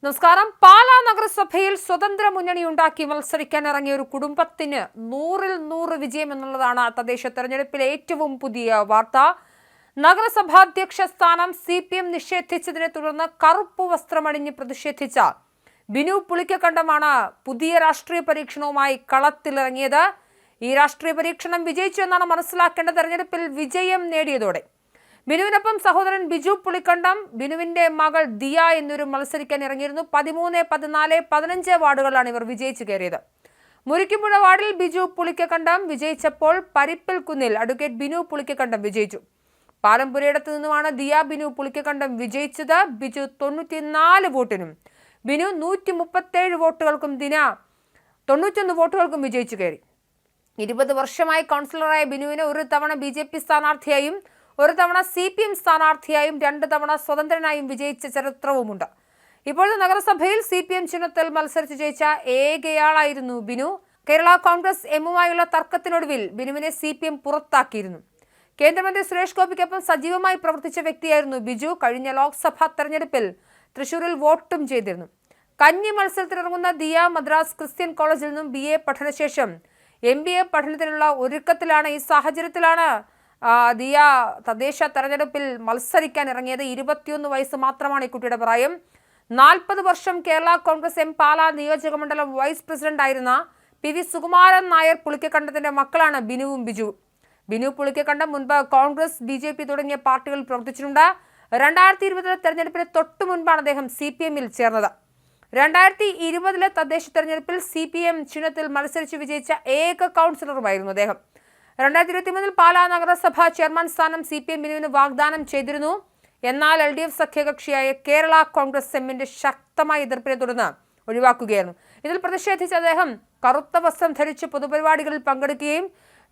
നമസ്കാരം. പാലാ നഗരസഭയിൽ സ്വതന്ത്ര മുന്നണി ഉണ്ടാക്കി മത്സരിക്കാൻ ഇറങ്ങിയ ഒരു കുടുംബത്തിന് 100-ൽ 100 വിജയം എന്നുള്ളതാണ് തദ്ദേശ തെരഞ്ഞെടുപ്പിലെ ഏറ്റവും പുതിയ വാർത്ത. നഗരസഭാധ്യക്ഷ സ്ഥാനം CPM നിഷേധിച്ചതിനെ തുടർന്ന് കറുപ്പ് വസ്ത്രമണിഞ്ഞ് പ്രതിഷേധിച്ച ബിനു പുളിക്കക്കണ്ടമാണ് പുതിയ രാഷ്ട്രീയ പരീക്ഷണവുമായി കളത്തിലിറങ്ങിയത്. ഈ രാഷ്ട്രീയ പരീക്ഷണം വിജയിച്ചു എന്നാണ് മനസ്സിലാക്കേണ്ട. തെരഞ്ഞെടുപ്പിൽ വിജയം നേടിയതോടെ ബിനുവിനൊപ്പം സഹോദരൻ ബിജു പുളിക്കണ്ടം, ബിനുവിന്റെ മകൾ ദിയ എന്നിവരും മത്സരിക്കാൻ ഇറങ്ങിയിരുന്നു. 13, 14, 15 വാർഡുകളിലാണ് ഇവർ വിജയിച്ചു കയറിയത്. മുരിക്കുമ്പുഴ വാർഡിൽ ബിജു പുളിക്കക്കണ്ടം വിജയിച്ചപ്പോൾ പരിപ്പിൽ കുന്നിൽ അഡ്വക്കേറ്റ് ബിനു പുളിക്കക്കണ്ടം വിജയിച്ചു. പാലംപുരയിടത്തു നിന്നുമാണ് ദിയ ബിനു പുളിക്കക്കണ്ടം വിജയിച്ചത്. ബിജു 94 വോട്ടിനും ബിനു 137 വോട്ടുകൾക്കും ദിന 91 വോട്ടുകൾക്കും വിജയിച്ചു കയറി. 20 വർഷമായി കൗൺസിലറായ ബിനുവിന് ഒരു തവണ BJP സ്ഥാനാർത്ഥിയായും ഒരു തവണ CPM സ്ഥാനാർത്ഥിയായും 2 തവണ സ്വതന്ത്രനായും വിജയിച്ച ചരിത്രവുമുണ്ട്. ഇപ്പോഴത്തെ നഗരസഭയിൽ CPM ചിഹ്നത്തിൽ മത്സരിച്ച് ജയിച്ച ഏകയാളായിരുന്നു ബിനു. കേരള കോൺഗ്രസ് എമ്മുമായുള്ള തർക്കത്തിനൊടുവിൽ ബിനുവിനെ CPM പുറത്താക്കിയിരുന്നു. കേന്ദ്രമന്ത്രി സുരേഷ് ഗോപിക്കൊപ്പം സജീവമായി പ്രവർത്തിച്ച വ്യക്തിയായിരുന്നു ബിജു. കഴിഞ്ഞ ലോക്സഭാ തെരഞ്ഞെടുപ്പിൽ തൃശൂരിൽ വോട്ടും ചെയ്തിരുന്നു. കന്നി മത്സരത്തിനിറങ്ങുന്ന ദിയ മദ്രാസ് ക്രിസ്ത്യൻ കോളേജിൽ നിന്നും BA പഠനശേഷം MBA പഠനത്തിനുള്ള ഒരുക്കത്തിലാണ്. ഈ സാഹചര്യത്തിലാണ് ദിയ തദ്ദേശ തെരഞ്ഞെടുപ്പിൽ മത്സരിക്കാൻ ഇറങ്ങിയത്. 21 വയസ്സ് മാത്രമാണ് ഈ കുട്ടിയുടെ പ്രായം. 40 വർഷം കേരള കോൺഗ്രസ് എം പാലാ നിയോജക മണ്ഡലം വൈസ് പ്രസിഡന്റ് ആയിരുന്ന PV സുകുമാരൻ നായർ പുളിക്കക്കണ്ടത്തിന്റെ മക്കളാണ് ബിനുവും ബിജു. ബിനു പുളിക്കക്കണ്ടം മുൻപ് കോൺഗ്രസ് BJP തുടങ്ങിയ പാർട്ടികളിൽ പ്രവർത്തിച്ചിട്ടുണ്ട്. 2020 തെരഞ്ഞെടുപ്പിന് തൊട്ടു മുൻപാണ് അദ്ദേഹം CPM-ൽ ചേർന്നത്. 2020 തദ്ദേശ തെരഞ്ഞെടുപ്പിൽ CPM ചിഹ്നത്തിൽ മത്സരിച്ച് വിജയിച്ച ഏക കൗൺസിലറുമായിരുന്നു അദ്ദേഹം. 2023 പാലാ നഗരസഭാ ചെയർമാൻ സ്ഥാനം CPM ബിനുവിന് വാഗ്ദാനം ചെയ്തിരുന്നു. എന്നാൽ LDF സഖ്യകക്ഷിയായ കേരള കോൺഗ്രസ് എമ്മിന്റെ ശക്തമായ എതിർപ്പിനെ തുടർന്ന് ഒഴിവാക്കുകയായിരുന്നു. ഇതിൽ പ്രതിഷേധിച്ച് അദ്ദേഹം കറുത്ത വസ്ത്രം ധരിച്ച് പൊതുപരിപാടികളിൽ പങ്കെടുക്കുകയും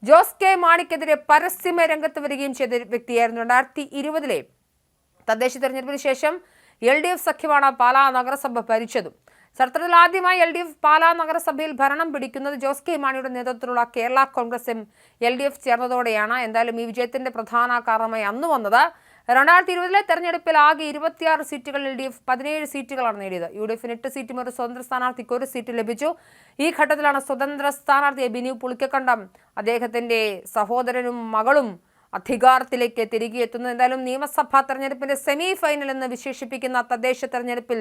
ജോസ് കെ മാണിക്കെതിരെ പരസ്യമായി രംഗത്ത് വരികയും ചെയ്ത വ്യക്തിയായിരുന്നു. 2020 തദ്ദേശ തെരഞ്ഞെടുപ്പിന് ശേഷം LDF സഖ്യമാണ് പാലാ നഗരസഭ ഭരിച്ചതും. ചരിത്രത്തിൽ ആദ്യമായി LDF പാലാ നഗരസഭയിൽ ഭരണം പിടിക്കുന്നത് ജോസ് കെ മാണിയുടെ നേതൃത്വത്തിലുള്ള കേരള കോൺഗ്രസ് എം LDF ചേർന്നതോടെയാണ്. എന്തായാലും ഈ വിജയത്തിന്റെ പ്രധാന കാരണമായി അന്ന് വന്നത് 2020 തെരഞ്ഞെടുപ്പിൽ ആകെ 26 സീറ്റുകൾ LDF 17 സീറ്റുകളാണ് നേടിയത്. UDF 8 സീറ്റും ഒരു സ്വതന്ത്ര സ്ഥാനാർത്ഥിക്ക് 1 സീറ്റ് ലഭിച്ചു. ഈ ഘട്ടത്തിലാണ് സ്വതന്ത്ര സ്ഥാനാർത്ഥിയെ ബിനു പുളിക്കക്കണ്ടം അദ്ദേഹത്തിന്റെ സഹോദരനും മകളും അധികാരത്തിലേക്ക് തിരികെ എത്തുന്നു. എന്തായാലും നിയമസഭാ തെരഞ്ഞെടുപ്പിന്റെ സെമി ഫൈനൽ എന്ന് വിശേഷിപ്പിക്കുന്ന തദ്ദേശ തെരഞ്ഞെടുപ്പിൽ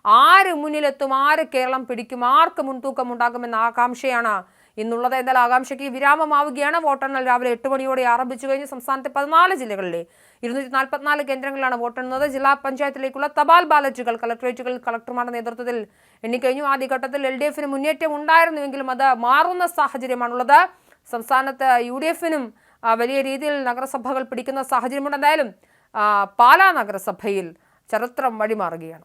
ആര് മുന്നിലെത്തും, ആര് കേരളം പിടിക്കും, ആർക്ക് മുൻതൂക്കം ഉണ്ടാകുമെന്ന ആകാംക്ഷയാണ് ഇന്നുള്ളത്. എന്തായാലും ആകാംക്ഷയ്ക്ക് വിരാമമാവുകയാണ്. വോട്ടെണ്ണൽ രാവിലെ 8 മണിയോടെ ആരംഭിച്ചു കഴിഞ്ഞു. സംസ്ഥാനത്തെ 14 ജില്ലകളിലെ 244 കേന്ദ്രങ്ങളിലാണ് വോട്ടെണ്ണുന്നത്. ജില്ലാ പഞ്ചായത്തിലേക്കുള്ള തപാൽ ബാലറ്റുകൾ കളക്ടറേറ്റുകളിൽ കളക്ടർമാരുടെ നേതൃത്വത്തിൽ എണ്ണിക്കഴിഞ്ഞു. ആദ്യഘട്ടത്തിൽ LDF-ന് മുന്നേറ്റം ഉണ്ടായിരുന്നുവെങ്കിലും അത് മാറുന്ന സാഹചര്യമാണുള്ളത്. സംസ്ഥാനത്ത് UDF-നും വലിയ രീതിയിൽ നഗരസഭകൾ പിടിക്കുന്ന സാഹചര്യമുണ്ട്. എന്തായാലും പാലാ നഗരസഭയിൽ ചരിത്രം വഴിമാറുകയാണ്.